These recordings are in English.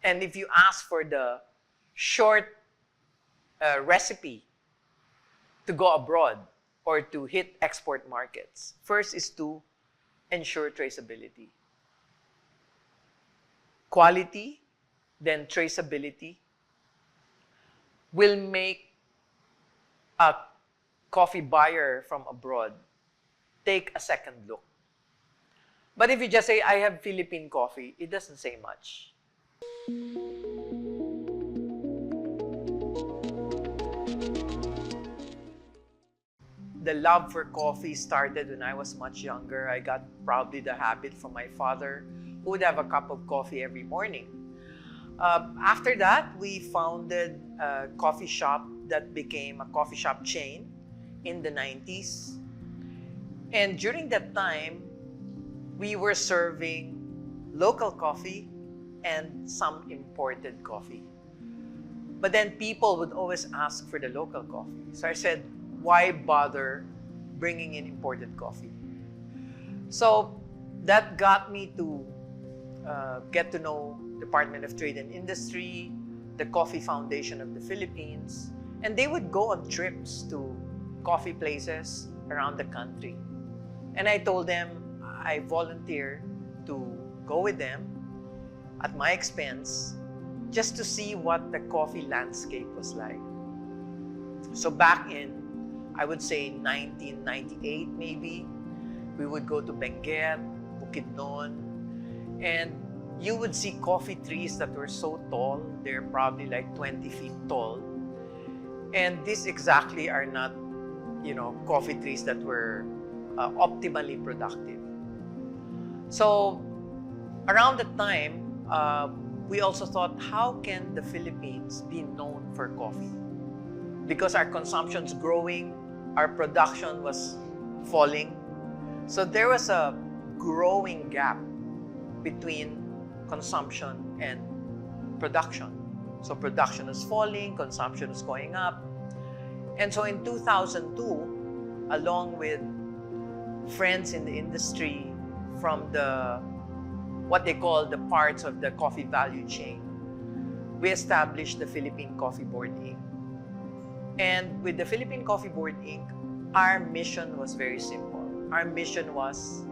And if you ask for the short recipe to go abroad or to hit export markets, first is to ensure traceability. Quality, then traceability, will make a coffee buyer from abroad take a second look. But if you just say, I have Philippine coffee, it doesn't say much. The love for coffee started when I was much younger. I got probably the habit from my father, who would have a cup of coffee every morning. After that, we founded a coffee shop that became a coffee shop chain in the 90s. And during that time, we were serving local coffee and some imported coffee. But then people would always ask for the local coffee. So I said, why bother bringing in imported coffee? So that got me to get to know Department of Trade and Industry, the Coffee Foundation of the Philippines, and they would go on trips to coffee places around the country. And I told them I volunteer to go with them at my expense just to see what the coffee landscape was like. So back in, I would say 1998 maybe, we would go to Benguet, Bukidnon, and you would see coffee trees that were so tall, they're probably like 20 feet tall. And these exactly are not, coffee trees that were optimally productive. So around that time, we also thought, how can the Philippines be known for coffee? Because our consumption's growing, our production was falling. So there was a growing gap between consumption and production. So production is falling, consumption is going up. And so in 2002, along with friends in the industry from what they call the parts of the coffee value chain, we established the Philippine Coffee Board, Inc. And with the Philippine Coffee Board, Inc., our mission was very simple. Our mission was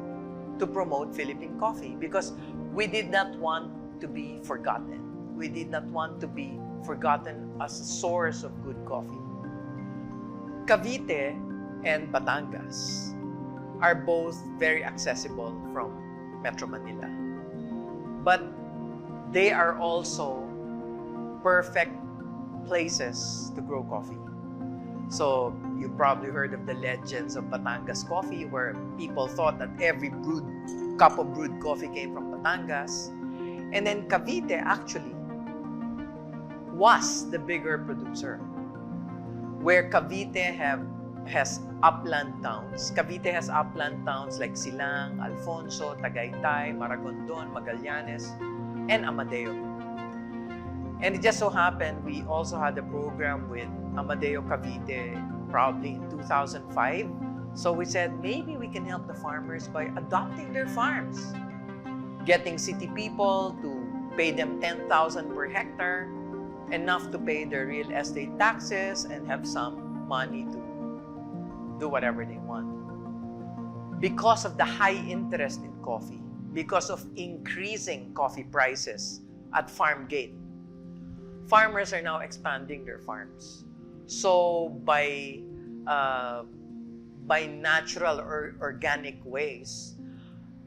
to promote Philippine coffee because we did not want to be forgotten. We did not want to be forgotten as a source of good coffee. Cavite and Batangas are both very accessible from Metro Manila. But they are also perfect places to grow coffee. So you probably heard of the legends of Batangas coffee, where people thought that every cup of brewed coffee came from Batangas. And then Cavite actually was the bigger producer, where Cavite has upland towns. Cavite has upland towns like Silang, Alfonso, Tagaytay, Maragondon, Magallanes, and Amadeo. And it just so happened we also had a program with Amadeo Cavite probably in 2005. So we said maybe we can help the farmers by adopting their farms, getting city people to pay them 10,000 per hectare, enough to pay their real estate taxes and have some money to do whatever they want. Because of the high interest in coffee, because of increasing coffee prices at farm gate, farmers are now expanding their farms. So by natural or organic ways,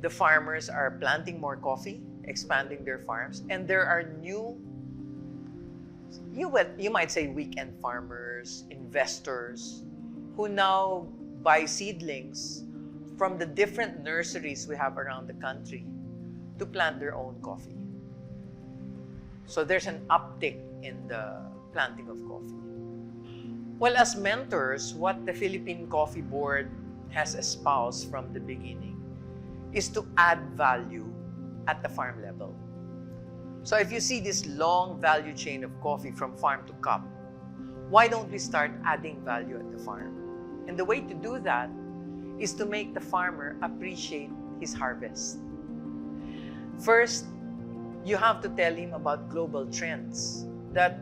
the farmers are planting more coffee, expanding their farms, and there are new, you might say weekend farmers, investors, who now buy seedlings from the different nurseries we have around the country to plant their own coffee. So there's an uptick in the planting of coffee. Well, as mentors, what the Philippine Coffee Board has espoused from the beginning is to add value at the farm level. So if you see this long value chain of coffee from farm to cup, why don't we start adding value at the farm? And the way to do that is to make the farmer appreciate his harvest. First, you have to tell him about global trends, that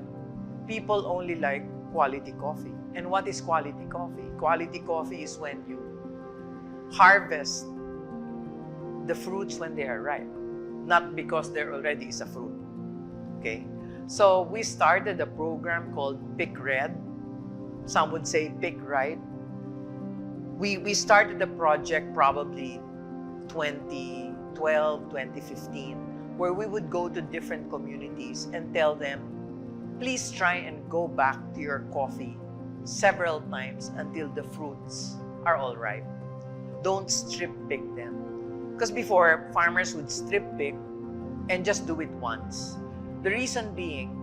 people only like quality coffee. And what is quality coffee? Quality coffee is when you harvest the fruits when they are ripe, not because there already is a fruit. Okay? So we started a program called Pick Red. Some would say Pick Right. We started the project probably 2012, 2015, where we would go to different communities and tell them, please try and go back to your coffee several times until the fruits are all ripe. Don't strip pick them. Because before, farmers would strip pick and just do it once. The reason being,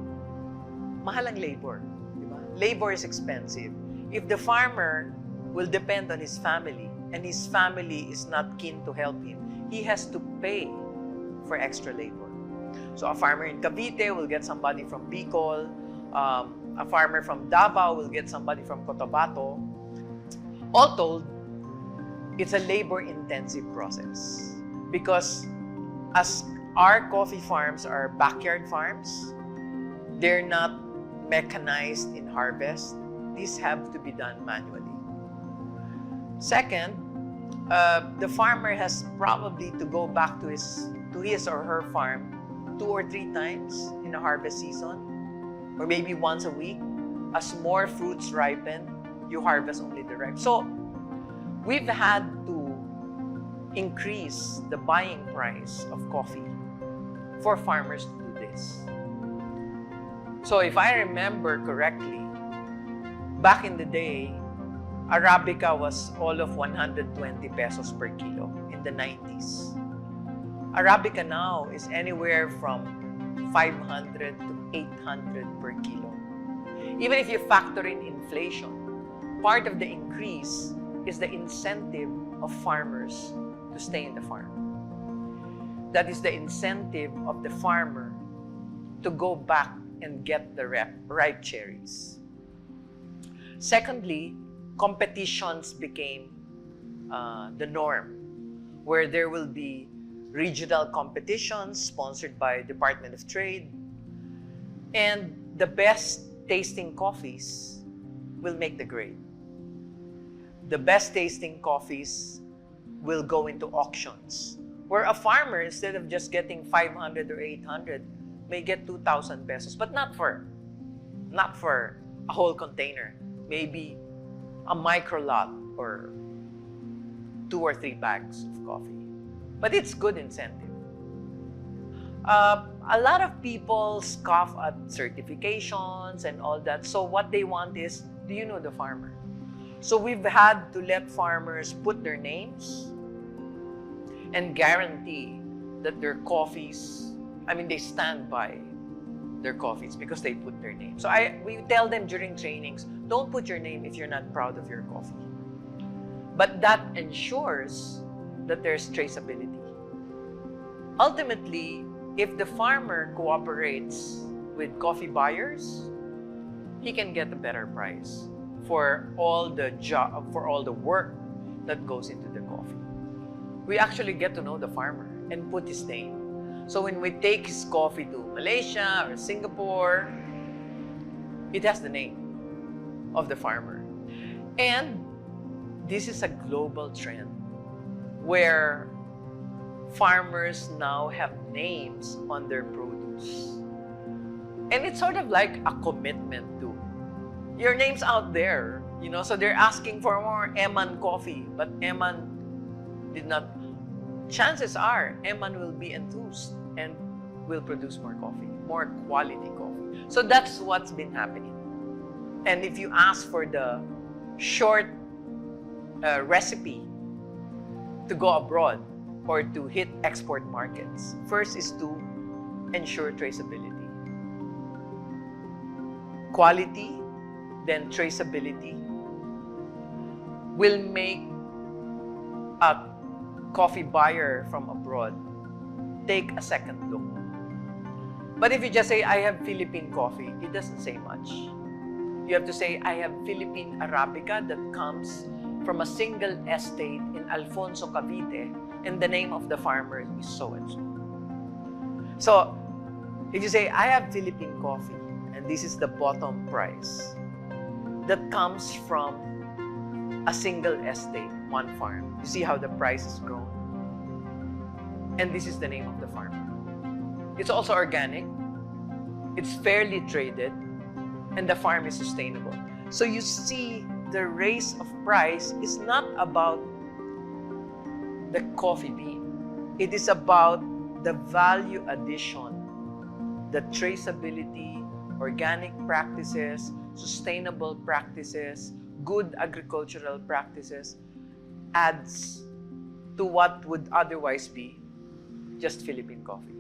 mahal ang labor. Diba? Labor is expensive. If the farmer will depend on his family and his family is not keen to help him, he has to pay for extra labor. So a farmer in Cavite will get somebody from Bicol, a farmer from Davao will get somebody from Cotabato. All told, it's a labor-intensive process because as our coffee farms are backyard farms, they're not mechanized in harvest. These have to be done manually. Second, the farmer has probably to go back to his or her farm 2 or 3 times in a harvest season, or maybe once a week. As more fruits ripen, you harvest only the ripe. So we've had to increase the buying price of coffee for farmers to do this. So if I remember correctly, back in the day, Arabica was all of 120 pesos per kilo in the 90s. Arabica now is anywhere from 500 to 800 per kilo. Even if you factor in inflation, part of the increase is the incentive of farmers to stay in the farm. That is the incentive of the farmer to go back and get the ripe cherries. Secondly, competitions became the norm, where there will be regional competitions sponsored by Department of Trade, and the best tasting coffees will make the grade. The best tasting coffees will go into auctions, where a farmer, instead of just getting 500 or 800, may get 2,000 pesos, but not for a whole container, maybe a micro lot or 2 or 3 bags of coffee. But it's good incentive. A lot of people scoff at certifications and all that. So what they want is, do you know the farmer? So we've had to let farmers put their names and guarantee that their coffees, they stand by their coffees because they put their name. So we tell them during trainings, don't put your name if you're not proud of your coffee. But that ensures that there's traceability. Ultimately, if the farmer cooperates with coffee buyers, he can get a better price for all the work that goes into the coffee. We actually get to know the farmer and put his name. So when we take his coffee to Malaysia or Singapore, it has the name of the farmer. And this is a global trend where farmers now have names on their produce. And it's sort of like a commitment to, your name's out there, so they're asking for more Eman coffee, but Eman did not. Chances are, Eman will be enthused and will produce more coffee, more quality coffee. So that's what's been happening. And if you ask for the short recipe to go abroad or to hit export markets, first is to ensure traceability. Quality, then traceability will make a coffee buyer from abroad take a second look. But if you just say, I have Philippine coffee, it doesn't say much. You have to say, I have Philippine Arabica that comes from a single estate in Alfonso, Cavite, and the name of the farmer is so and so. So If you say, I have Philippine coffee, and this is the bottom price, that comes from a single estate, one farm. You see how the price has grown? And this is the name of the farm. It's also organic, it's fairly traded, and the farm is sustainable. So you see, the raise of price is not about the coffee bean. It is about the value addition, the traceability, organic practices, sustainable practices, good agricultural practices adds to what would otherwise be just Philippine coffee.